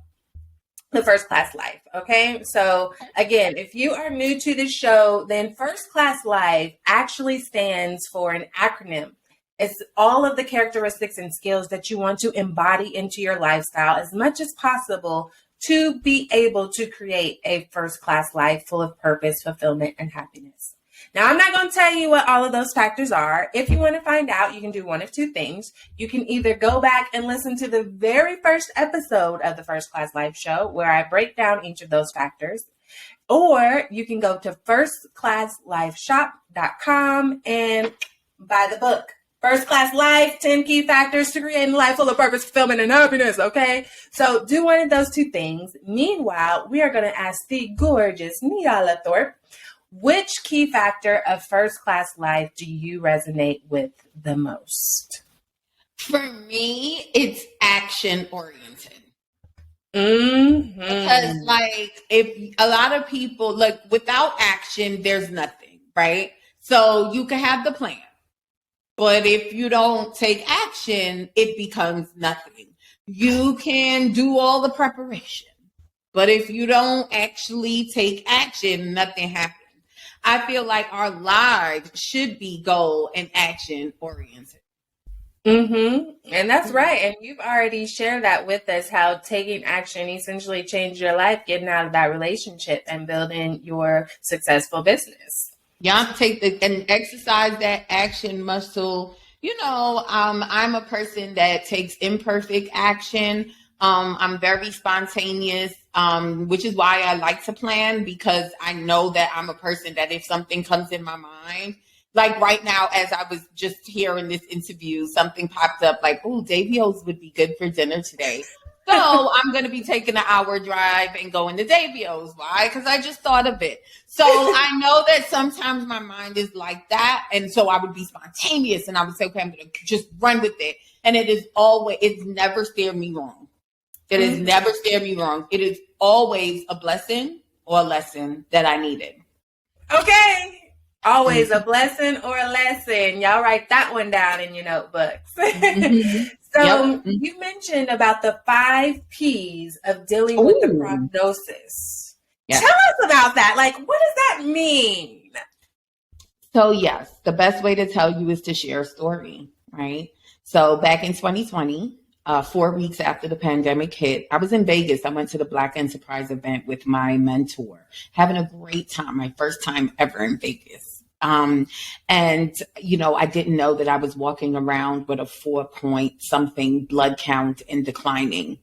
the First Class Life. Okay. So again, if you are new to the show, then First Class Life actually stands for an acronym. It's all of the characteristics and skills that you want to embody into your lifestyle as much as possible to be able to create a first class life full of purpose, fulfillment, and happiness. Now, I'm not going to tell you what all of those factors are. If you want to find out, you can do one of two things. You can either go back and listen to the very first episode of the First Class Life show, where I break down each of those factors, or you can go to firstclasslifeshop.com and buy the book. First Class Life, 10 Key Factors to Creating a Life Full of Purpose, Fulfillment, and Happiness, okay? So do one of those two things. Meanwhile, we are going to ask the gorgeous Nyala Thorpe, which key factor of First Class Life do you resonate with the most? For me, it's action-oriented. Because, if a lot of people, without action, there's nothing, right? So you can have the plan. But if you don't take action, it becomes nothing. You can do all the preparation, but if you don't actually take action, nothing happens. I feel like our lives should be goal and action oriented. And that's right. And you've already shared that with us, how taking action essentially changed your life, getting out of that relationship and building your successful business. Yeah, and exercise that action muscle. I'm a person that takes imperfect action, I'm very spontaneous, which is why I like to plan, because I know that I'm a person that if something comes in my mind, like right now, as I was just here in this interview, something popped up like, oh, Davio's would be good for dinner today. So I'm going to be taking an hour drive and going to Davio's. Why? Because I just thought of it. So I know that sometimes my mind is like that. And so I would be spontaneous and I would say, okay, I'm going to just run with it. And it's never steered me wrong. It has never steered me wrong. It is always a blessing or a lesson that I needed. Okay. Always a blessing or a lesson. Y'all write that one down in your notebooks. So you mentioned about the 5 P's of dealing with the prognosis. Tell us about that. Like, what does that mean? So yes, the best way to tell you is to share a story, right? So back in 2020, 4 weeks after the pandemic hit, I was in Vegas. I went to the Black Enterprise event with my mentor, having a great time, my first time ever in Vegas. And, I didn't know that I was walking around with a 4-point something blood count and declining.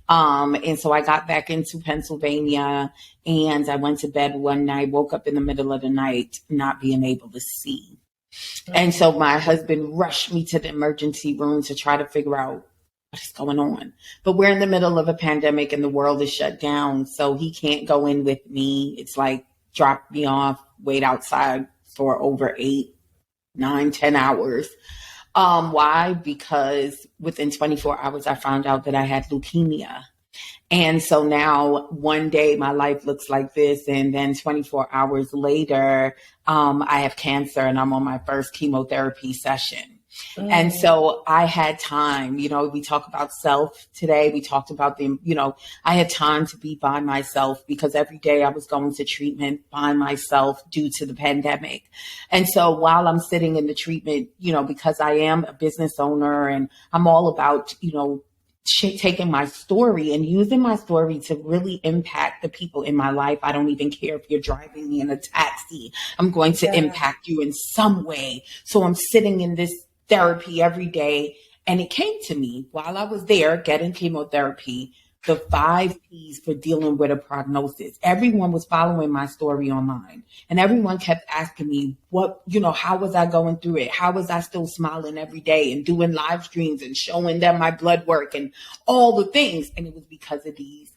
And so I got back into Pennsylvania and I went to bed one night, woke up in the middle of the night, not being able to see. And so my husband rushed me to the emergency room to try to figure out what is going on. But we're in the middle of a pandemic and the world is shut down. So he can't go in with me. It's like, drop me off, wait outside for over 8, 9, 10 hours. Why? Because within 24 hours, I found out that I had leukemia. And so now one day my life looks like this. And then 24 hours later, I have cancer and I'm on my first chemotherapy session. And so I had time, we talk about self today. We talked about I had time to be by myself because every day I was going to treatment by myself due to the pandemic. And so while I'm sitting in the treatment, because I am a business owner and I'm all about, taking my story and using my story to really impact the people in my life. I don't even care if you're driving me in a taxi. I'm going to impact you in some way. So I'm sitting in this therapy every day. And it came to me while I was there getting chemotherapy, the 5 P's for dealing with a prognosis. Everyone was following my story online and everyone kept asking me how was I going through it? How was I still smiling every day and doing live streams and showing them my blood work and all the things? And it was because of these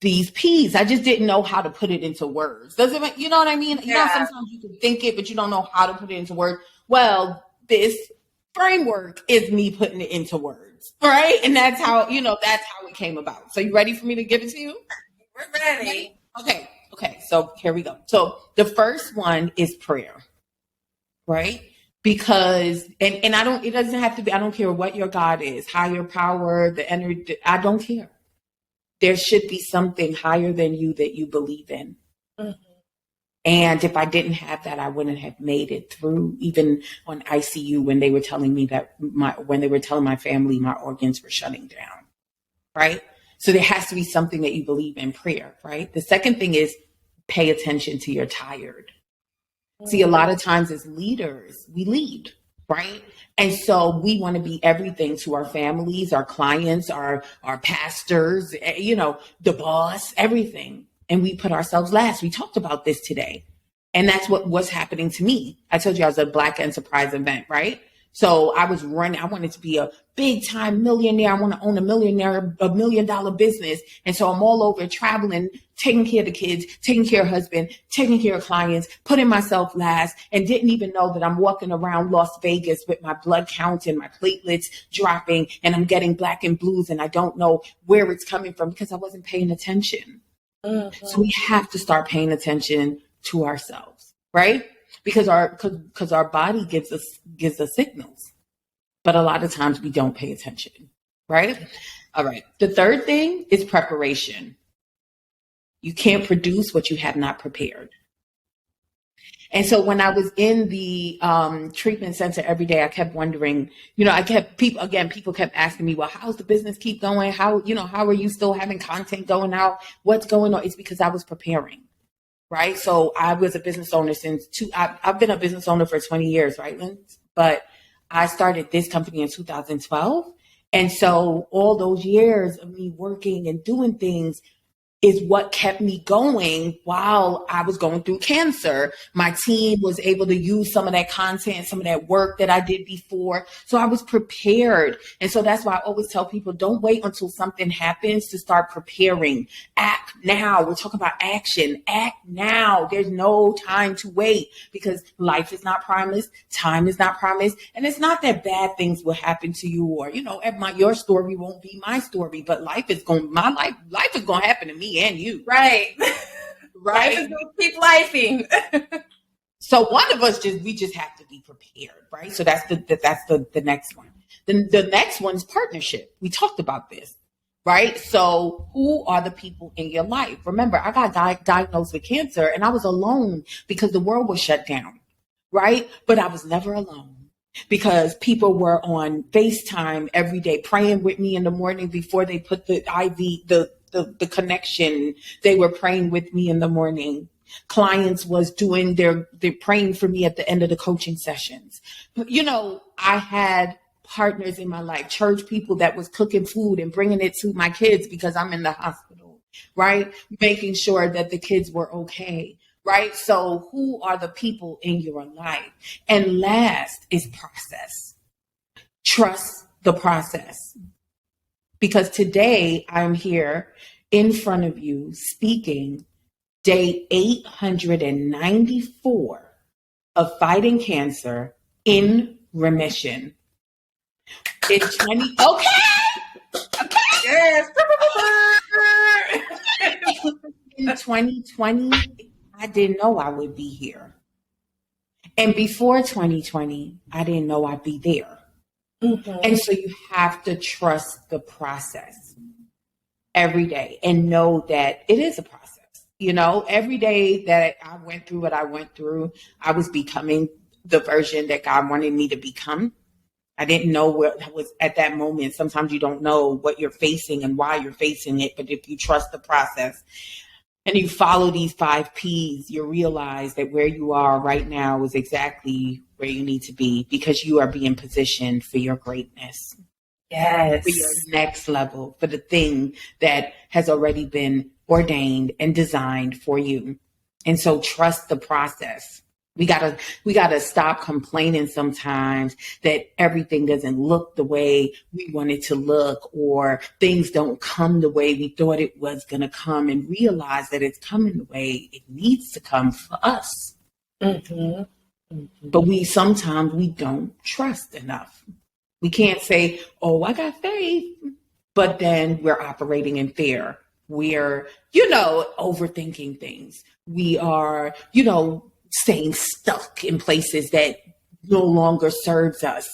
P's. I just didn't know how to put it into words. You know what I mean? Sometimes you can think it, but you don't know how to put it into words. Well, this framework is me putting it into words, right? And that's how it came about. So you ready for me to give it to you? We're ready. Okay. So here we go. So the first one is prayer, right? Because, and it doesn't have to be, I don't care what your God is, higher power, the energy, I don't care. There should be something higher than you that you believe in. Mm-hmm. And if I didn't have that, I wouldn't have made it through, even on ICU when they were telling me when they were telling my family my organs were shutting down, right? So there has to be something that you believe in, prayer, right? The second thing is pay attention to your tired. See, a lot of times as leaders, we lead, right? And so we want to be everything to our families, our clients, our pastors, the boss, everything. And we put ourselves last. We talked about this today. And that's what was happening to me. I told you I was at a Black Enterprise event, right? So I was running, I wanted to be a big time millionaire. I want to own a $1 million business. And so I'm all over traveling, taking care of the kids, taking care of husband, taking care of clients, putting myself last, and didn't even know that I'm walking around Las Vegas with my blood count and my platelets dropping and I'm getting black and blues and I don't know where it's coming from because I wasn't paying attention. Mm-hmm. So we have to start paying attention to ourselves, right? Because our body gives us signals, but a lot of times we don't pay attention, right? All right. The third thing is preparation. You can't produce what you have not prepared. And so when I was in the treatment center every day, I kept wondering, people kept asking me, well, how's the business keep going? How are you still having content going out? What's going on? It's because I was preparing. Right. So I was a business owner I've been a business owner for 20 years, right, Lindsey? But I started this company in 2012. And so all those years of me working and doing things is what kept me going while I was going through cancer. My team was able to use some of that content, some of that work that I did before. So I was prepared. And so that's why I always tell people, don't wait until something happens to start preparing. Act now. We're talking about action. Act now. There's no time to wait because life is not promised. Time is not promised. And it's not that bad things will happen to you or, your story won't be my story, but life is going to happen to me and you. Right. Right. Life is going to keep lifing. So one of us we just have to be prepared, right? So that's the next one. Then the next one is partnership. We talked about this, right? So who are the people in your life? Remember, I got diagnosed with cancer and I was alone because the world was shut down, right? But I was never alone because people were on FaceTime every day praying with me in the morning before they put the IV, the connection. They were praying with me in the morning. Clients was doing they're praying for me at the end of the coaching sessions. But, I had partners in my life, church people that was cooking food and bringing it to my kids because I'm in the hospital, right? Making sure that the kids were okay, right? So who are the people in your life? And last is process. Trust the process. Because today I'm here in front of you speaking day 894 of fighting cancer in remission. In 20, okay. Yes. In 2020, I didn't know I would be here. And before 2020, I didn't know I'd be there. Mm-hmm. And so you have to trust the process every day and know that it is a process. Every day that I went through what I went through, I was becoming the version that God wanted me to become. I didn't know what was at that moment. Sometimes you don't know what you're facing and why you're facing it. But if you trust the process and you follow these 5 Ps, you realize that where you are right now is exactly where you need to be because you are being positioned for your greatness. Yes. For your next level, for the thing that has already been ordained and designed for you. And so trust the process. We gotta stop complaining sometimes that everything doesn't look the way we want it to look, or things don't come the way we thought it was gonna come, and realize that it's coming the way it needs to come for us. Mm-hmm. Mm-hmm. But sometimes we don't trust enough. We can't say, oh, I got faith, but then we're operating in fear. We're, overthinking things. We are, staying stuck in places that no longer serves us,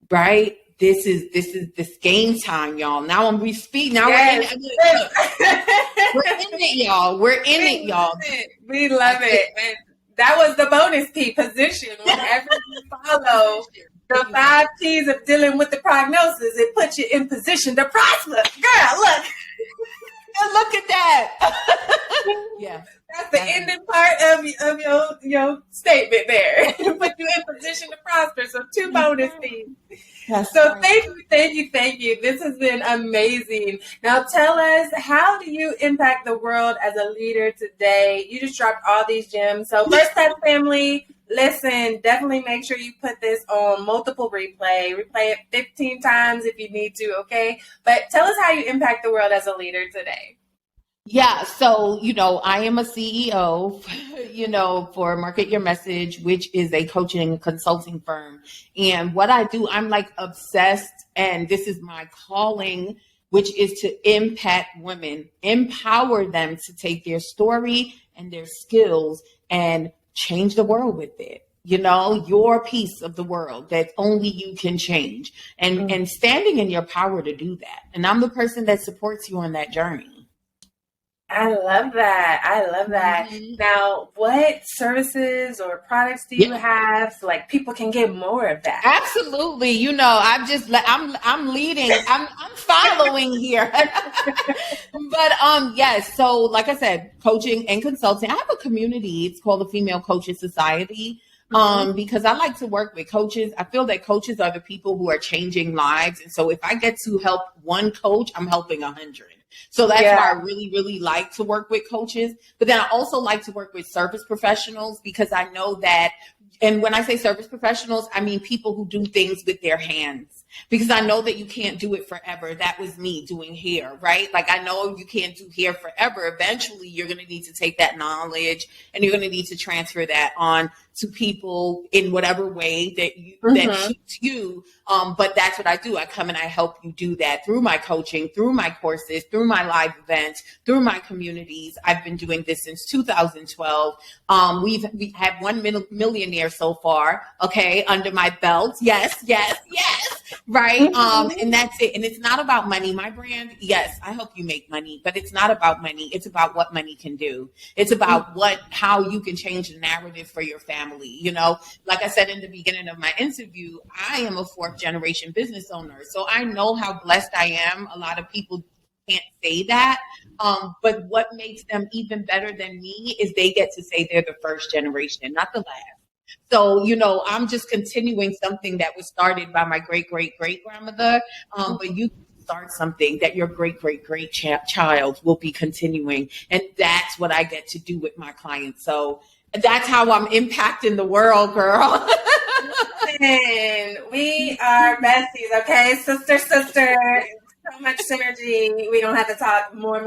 right? This is this game time, y'all. Now we speak. Now yes. We're in it, y'all. We're in it, y'all. We love it. And that was the bonus P, position. Whenever you follow the 5 P's of dealing with the prognosis, it puts you in position to prosper. Girl, look. Look at that. Yeah. That's the ending part of your statement there. Put you in position to prosper. So 2 bonus P's. So right. Thank you. This has been amazing. Now tell us, how do you impact the world as a leader today? You just dropped all these gems. So First Class family, listen, definitely make sure you put this on multiple replay. Replay it 15 times if you need to, okay? But tell us how you impact the world as a leader today. Yeah, so, I am a CEO, for Market Your Message, which is a coaching and consulting firm. And what I do, I'm like obsessed, and this is my calling, which is to impact women, empower them to take their story and their skills and change the world with it. Your piece of the world that only you can change, and standing in your power to do that. And I'm the person that supports you on that journey. I love that. Mm-hmm. Now, what services or products do you have so people can get more of that? Absolutely. I'm leading. I'm following here. But yes. So like I said, coaching and consulting. I have a community. It's called the Female Coaches Society. Because I like to work with coaches. I feel that coaches are the people who are changing lives. And so if I get to help one coach, I'm helping 100. So that's why I really, really like to work with coaches. But then I also like to work with service professionals, because I know that, and when I say service professionals, I mean people who do things with their hands. Because I know that you can't do it forever. That was me doing hair, right? Like, I know you can't do hair forever. Eventually, you're going to need to take that knowledge and you're going to need to transfer that on to people in whatever way that that suits you. But that's what I do. I come and I help you do that through my coaching, through my courses, through my live events, through my communities. I've been doing this since 2012. We've had 1 millionaire so far, okay, under my belt. Yes. Right. And that's it. And it's not about money. My brand, yes, I help you make money, but it's not about money. It's about what money can do. It's about how you can change the narrative for your family. You know, like I said in the beginning of my interview, I am a 4th generation business owner. So I know how blessed I am. A lot of people can't say that. But what makes them even better than me is they get to say they're the 1st generation, not the last. So, you know, I'm just continuing something that was started by my great-great-great-grandmother, but you start something that your great-great-great-child will be continuing. And that's what I get to do with my clients. So that's how I'm impacting the world, girl. Listen, we are besties, okay? Sister. So much synergy. We don't have to talk more.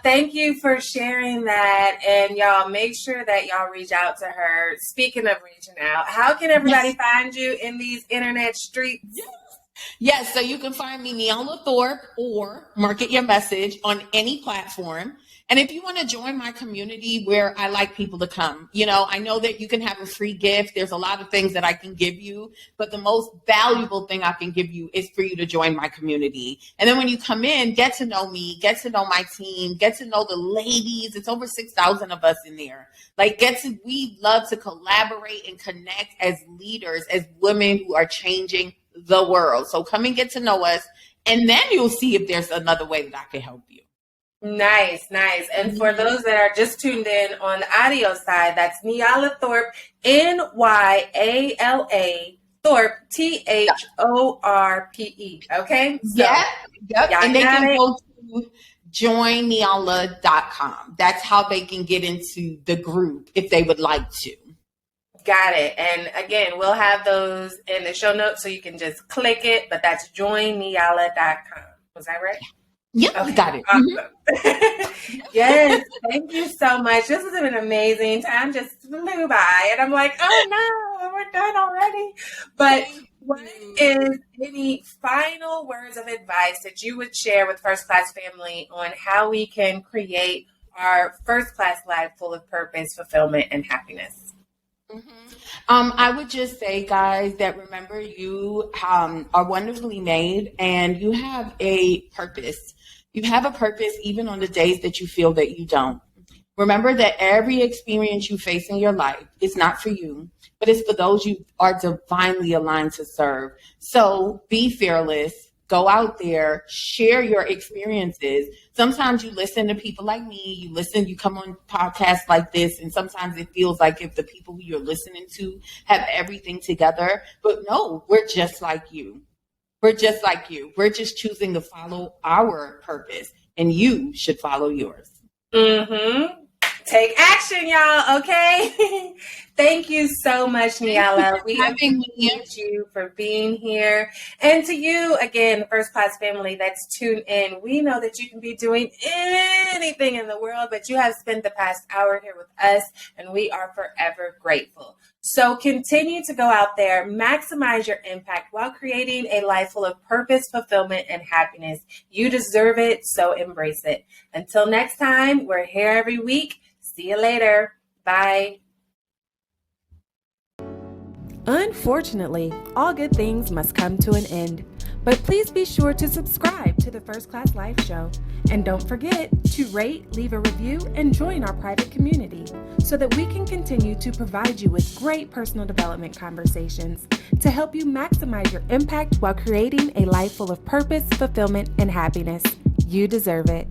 Thank you for sharing that. And y'all, make sure that y'all reach out to her. Speaking of reaching out, how can everybody find you in these internet streets? Yes, so you can find me, Nyala Thorpe, or Market Your Message on any platform. And if you want to join my community where I like people to come, you know, I know that you can have a free gift. There's a lot of things that I can give you, but the most valuable thing I can give you is for you to join my community. And then when you come in, get to know me, get to know my team, get to know the ladies. It's over 6,000 of us in there. Like, we love to collaborate and connect as leaders, as women who are changing the world. So come and get to know us, and then you'll see if there's another way that I can help you. Nice. And for those that are just tuned in on the audio side, that's Nyala Thorpe, Nyala Thorpe, Thorpe. Okay? So, yep. And they can go to joinnyala.com. That's how they can get into the group if they would like to. Got it. And again, we'll have those in the show notes so you can just click it, but that's joinnyala.com. Was that right? Yep, okay. Got it. Awesome. Yes, thank you so much. This has been an amazing time. Just flew by, and I'm like, oh no, we're done already. But what is any final words of advice that you would share with First Class family on how we can create our first class life full of purpose, fulfillment, and happiness? I would just say, guys, that remember you are wonderfully made, and you have a purpose. You have a purpose even on the days that you feel that you don't. Remember that every experience you face in your life is not for you, but it's for those you are divinely aligned to serve. So be fearless. Go out there, share your experiences. Sometimes you listen to people like me, you come on podcasts like this, and sometimes it feels like if the people who you're listening to have everything together. But no, we're just like you. We're just like you. We're just choosing to follow our purpose, and you should follow yours. Take action, y'all, okay? Thank you so much, Nyala. We appreciate you for being here. And to you, again, First Class family that's tuned in, we know that you can be doing anything in the world, but you have spent the past hour here with us, and we are forever grateful. So continue to go out there, maximize your impact while creating a life full of purpose, fulfillment, and happiness. You deserve it, so embrace it. Until next time, we're here every week. See you later. Bye. Unfortunately, all good things must come to an end. But please be sure to subscribe to the First Class Life Show. And don't forget to rate, leave a review, and join our private community so that we can continue to provide you with great personal development conversations to help you maximize your impact while creating a life full of purpose, fulfillment, and happiness. You deserve it.